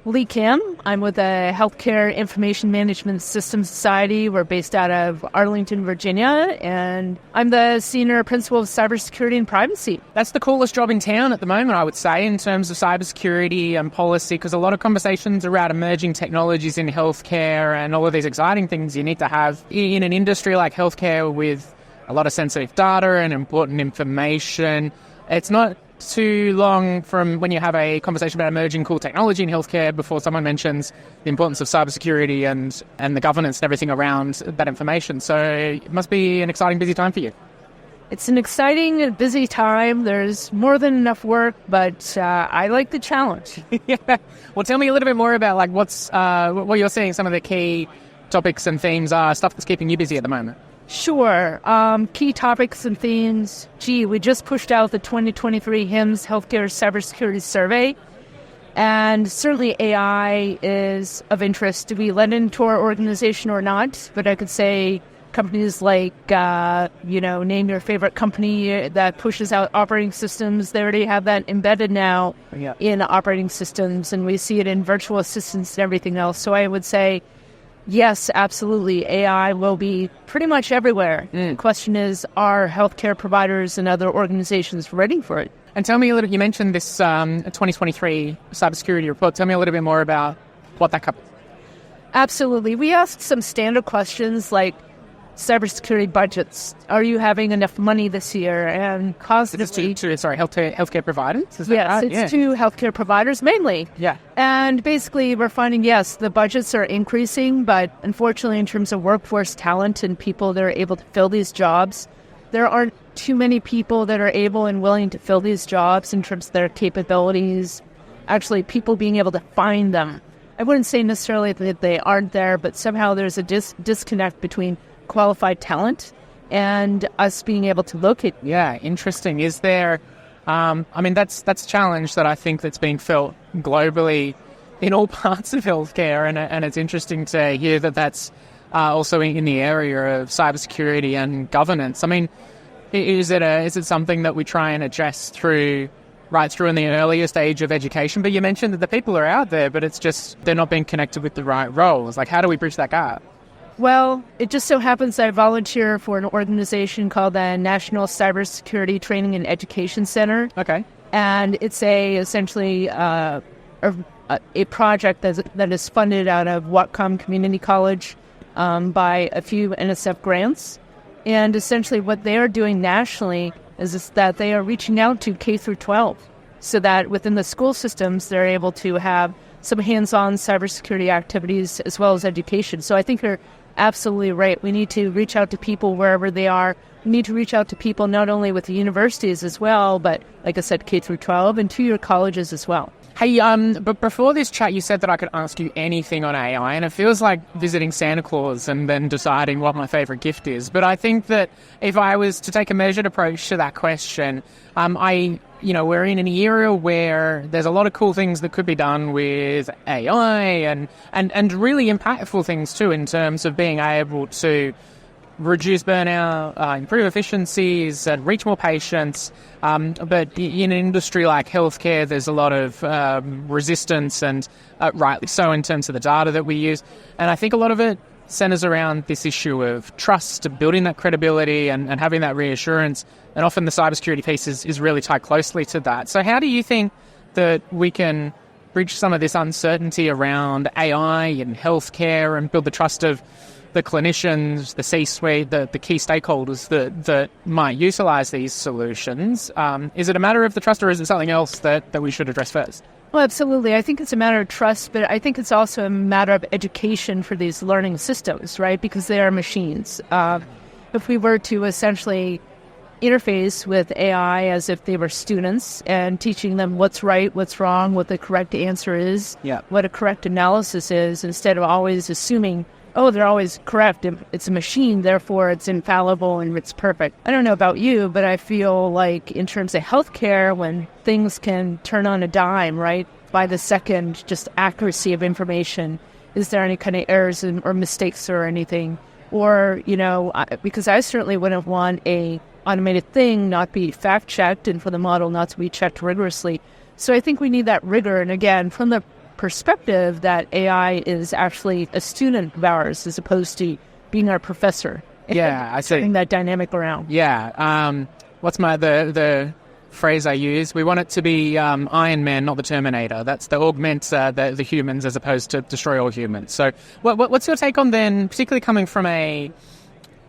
Lee Kim. I'm with the Healthcare Information Management Systems Society. We're based out of Arlington, Virginia, and I'm the Senior Principal of Cybersecurity and Privacy. That's the coolest job in town at the moment, I would say, in terms of cybersecurity and policy, because a lot of conversations around emerging technologies in healthcare and all of these exciting things you need to have in an industry like healthcare with a lot of sensitive data and important information. It's not too long from when you have a conversation about emerging cool technology in healthcare before someone mentions the importance of cybersecurity and the governance and everything around that information. So it must be an exciting, busy time for you. It's an exciting and busy time. There's more than enough work, but I like the challenge. Yeah. Well, tell me a little bit more about like what you're seeing, some of the key topics and themes are, stuff that's keeping you busy at the moment. Sure. Key topics and themes. We just pushed out the 2023 HIMSS Healthcare Cybersecurity Survey. And certainly AI is of interest to be let into our organization or not. But I could say companies like, name your favorite company that pushes out operating systems. They already have that embedded now in operating systems. And we see it in virtual assistants and everything else. So I would say, yes, absolutely. AI will be pretty much everywhere. The question is, are healthcare providers and other organizations ready for it? And tell me a little, you mentioned this 2023 cybersecurity report. Tell me a little bit more about what that covers. Absolutely. We asked some standard questions like cybersecurity budgets. Are you having enough money this year? And positively... healthcare providers? Yes, it's to healthcare providers mainly. Yeah. And basically we're finding, yes, the budgets are increasing, but unfortunately in terms of workforce talent and people that are able to fill these jobs, there aren't too many people that are able and willing to fill these jobs in terms of their capabilities, actually people being able to find them. I wouldn't say necessarily that they aren't there, but somehow there's a disconnect between qualified talent and us being able to locate. Yeah, interesting. Is there, that's a challenge that I think that's being felt globally in all parts of healthcare, and it's interesting to hear that that's also in the area of cybersecurity and governance. I mean, is it something that we try and address right through in the earlier stage of education? But you mentioned that the people are out there, but it's just they're not being connected with the right roles. Like, how do we bridge that gap? Well, it just so happens I volunteer for an organization called the National Cybersecurity Training and Education Center. Okay. And it's essentially a project that is funded out of Whatcom Community College by a few NSF grants. And essentially what they are doing nationally is that they are reaching out to K through 12 so that within the school systems they're able to have some hands-on cybersecurity activities as well as education. So I think you're absolutely right. We need to reach out to people wherever they are. We need to reach out to people not only with the universities as well, but like I said, K through 12 and 2-year colleges as well. Hey, but before this chat, you said that I could ask you anything on AI, and it feels like visiting Santa Claus and then deciding what my favorite gift is. But I think that if I was to take a measured approach to that question, we're in an era where there's a lot of cool things that could be done with AI and really impactful things too in terms of being able to reduce burnout, improve efficiencies, and reach more patients. But in an industry like healthcare, there's a lot of resistance, and rightly so in terms of the data that we use. And I think a lot of it centers around this issue of trust, building that credibility and having that reassurance. And often the cybersecurity piece is really tied closely to that. So how do you think that we can bridge some of this uncertainty around AI and healthcare and build the trust of the clinicians, the C-suite, the key stakeholders that might utilize these solutions? Is it a matter of the trust, or is it something else that we should address first? Well, absolutely. I think it's a matter of trust, but I think it's also a matter of education for these learning systems, right? Because they are machines. If we were to essentially interface with AI as if they were students and teaching them what's right, what's wrong, what the correct answer is, what a correct analysis is, instead of always assuming, oh, they're always correct. It's a machine, therefore it's infallible and it's perfect. I don't know about you, but I feel like in terms of healthcare, when things can turn on a dime, right, by the second, just accuracy of information, is there any kind of errors or mistakes or anything? Or, because I certainly wouldn't want a automated thing not be fact-checked and for the model not to be checked rigorously. So I think we need that rigor. And again, from the perspective that AI is actually a student of ours as opposed to being our professor. Yeah, I see. Turning that dynamic around. Yeah. What's the phrase I use? We want it to be Iron Man, not the Terminator. That's to augment the humans as opposed to destroy all humans. So what's your take on then, particularly coming from a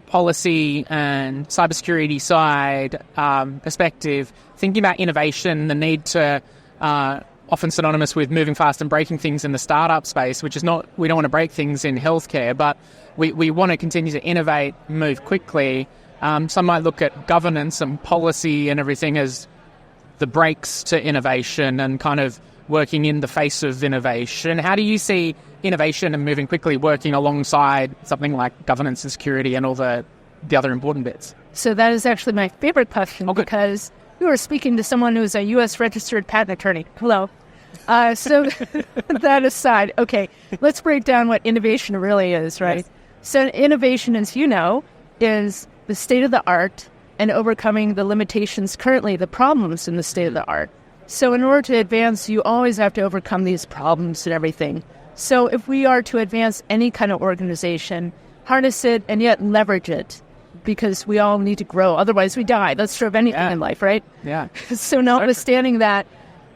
policy and cybersecurity side perspective, thinking about innovation, the need to often synonymous with moving fast and breaking things in the startup space, which is not, we don't want to break things in healthcare, but we want to continue to innovate, move quickly. Some might look at governance and policy and everything as the brakes to innovation and kind of working in the face of innovation. How do you see innovation and moving quickly working alongside something like governance and security and all the other important bits? So that is actually my favorite question because we were speaking to someone who's a U.S. registered patent attorney. Hello. So that aside, okay, let's break down what innovation really is, right? Yes. So innovation, as you know, is the state of the art and overcoming the limitations currently, the problems in the state of the art. So in order to advance, you always have to overcome these problems and everything. So if we are to advance any kind of organization, harness it and yet leverage it, because we all need to grow. Otherwise we die. That's true of anything in life, right? Yeah. So notwithstanding that,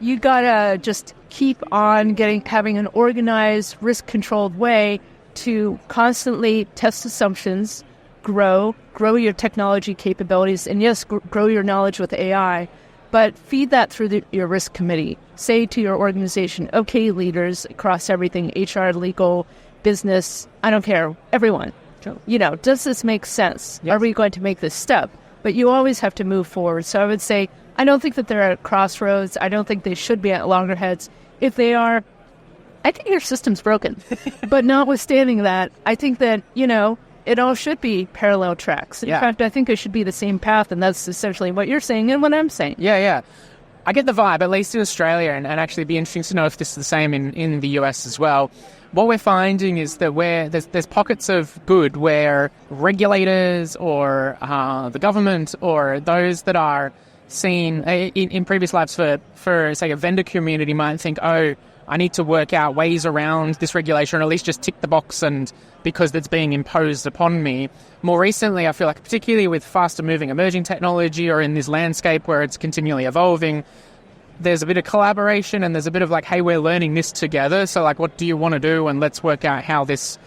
you gotta just keep on having an organized, risk-controlled way to constantly test assumptions, grow your technology capabilities, and yes, grow your knowledge with AI, but feed that through your risk committee. Say to your organization, okay, leaders across everything, HR, legal, business, I don't care, everyone. Sure. Does this make sense? Yes. Are we going to make this step? But you always have to move forward. So I would say, I don't think that they're at crossroads. I don't think they should be at loggerheads. If they are, I think your system's broken. But notwithstanding that, I think that, it all should be parallel tracks. In fact, I think it should be the same path, and that's essentially what you're saying and what I'm saying. Yeah. I get the vibe, at least in Australia, and actually it'd be interesting to know if this is the same in the US as well. What we're finding is that there's pockets of good where regulators or the government or those that are seen in previous lives for, say, a vendor community might think, oh, I need to work out ways around this regulation or at least just tick the box and because it's being imposed upon me. More recently, I feel like particularly with faster moving emerging technology or in this landscape where it's continually evolving, there's a bit of collaboration and there's a bit of like, hey, we're learning this together. So like, what do you want to do? And let's work out how this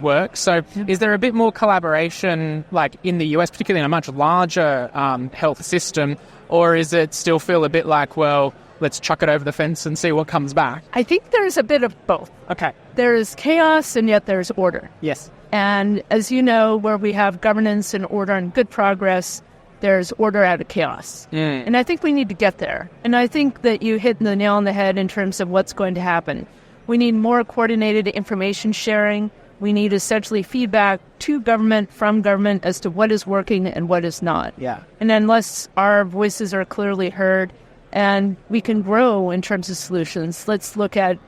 works. So is there a bit more collaboration like in the US, particularly in a much larger health system, or is it still feel a bit like, well, let's chuck it over the fence and see what comes back? I think there's a bit of both. Okay. There's chaos and yet there's order. Yes. And as you know, where we have governance and order and good progress, there's order out of chaos. And I think we need to get there. And I think that you hit the nail on the head in terms of what's going to happen. We need more coordinated information sharing. We need essentially feedback to government, from government, as to what is working and what is not. Yeah. And unless our voices are clearly heard and we can grow in terms of solutions, let's look at,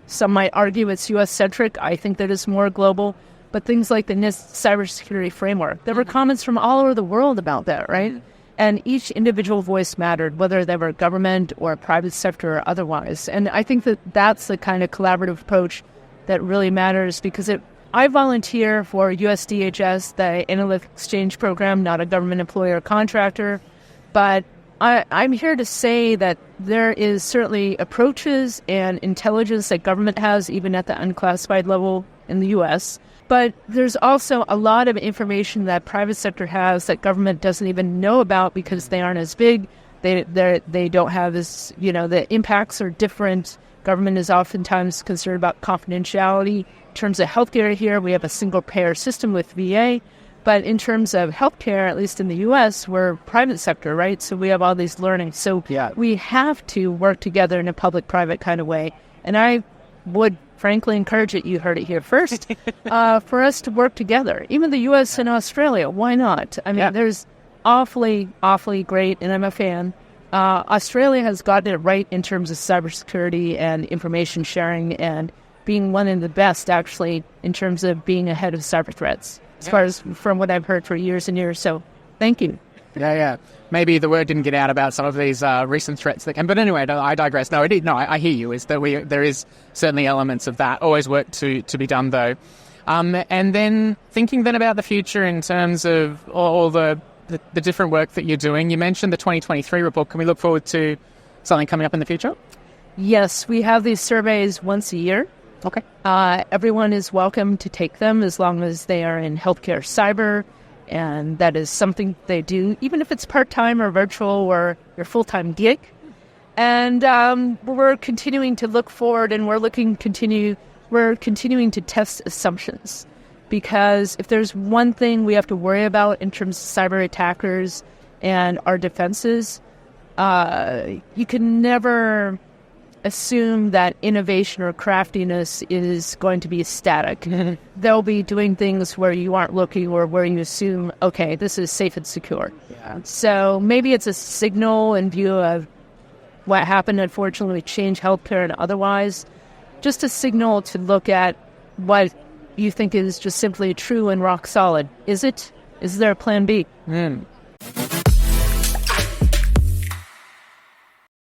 some might argue it's U.S.-centric. I think that it's more global. But things like the NIST cybersecurity framework, there were comments from all over the world about that, right? And each individual voice mattered, whether they were government or private sector or otherwise. And I think that that's the kind of collaborative approach that really matters because I volunteer for USDHS, the Analytic Exchange Program, not a government employee or contractor. But I'm here to say that there is certainly approaches and intelligence that government has, even at the unclassified level in the U.S., but there's also a lot of information that private sector has that government doesn't even know about because they aren't as big. They don't have as, the impacts are different. Government is oftentimes concerned about confidentiality. In terms of healthcare here, we have a single payer system with VA. But in terms of healthcare, at least in the U.S., we're private sector, right? So we have all these learnings. So we have to work together in a public-private kind of way. And I would frankly encourage it, you heard it here first, for us to work together. Even the U.S. and Australia, why not? I mean, there's awfully great, and I'm a fan. Australia has gotten it right in terms of cybersecurity and information sharing and being one of the best, actually, in terms of being ahead of cyber threats, as far as from what I've heard for years and years. So thank you. Yeah. Maybe the word didn't get out about some of these recent threats that came. But anyway, I digress. No, I hear you. Is that there is certainly elements of that. Always work to be done, though. And then thinking then about the future in terms of all the different work that you're doing. You mentioned the 2023 report. Can we look forward to something coming up in the future? Yes, we have these surveys once a year. Okay. Everyone is welcome to take them as long as they are in healthcare cyber, and that is something they do, even if it's part-time or virtual or your full-time gig. And we're continuing to look forward, and we're continuing to test assumptions, because if there's one thing we have to worry about in terms of cyber attackers and our defenses, you can never assume that innovation or craftiness is going to be static. They'll be doing things where you aren't looking, or where you assume, okay, this is safe and secure. Yeah. So maybe it's a signal in view of what happened, unfortunately, with Change Healthcare and otherwise, just a signal to look at what you think is just simply true and rock solid. Is it? Is there a plan B?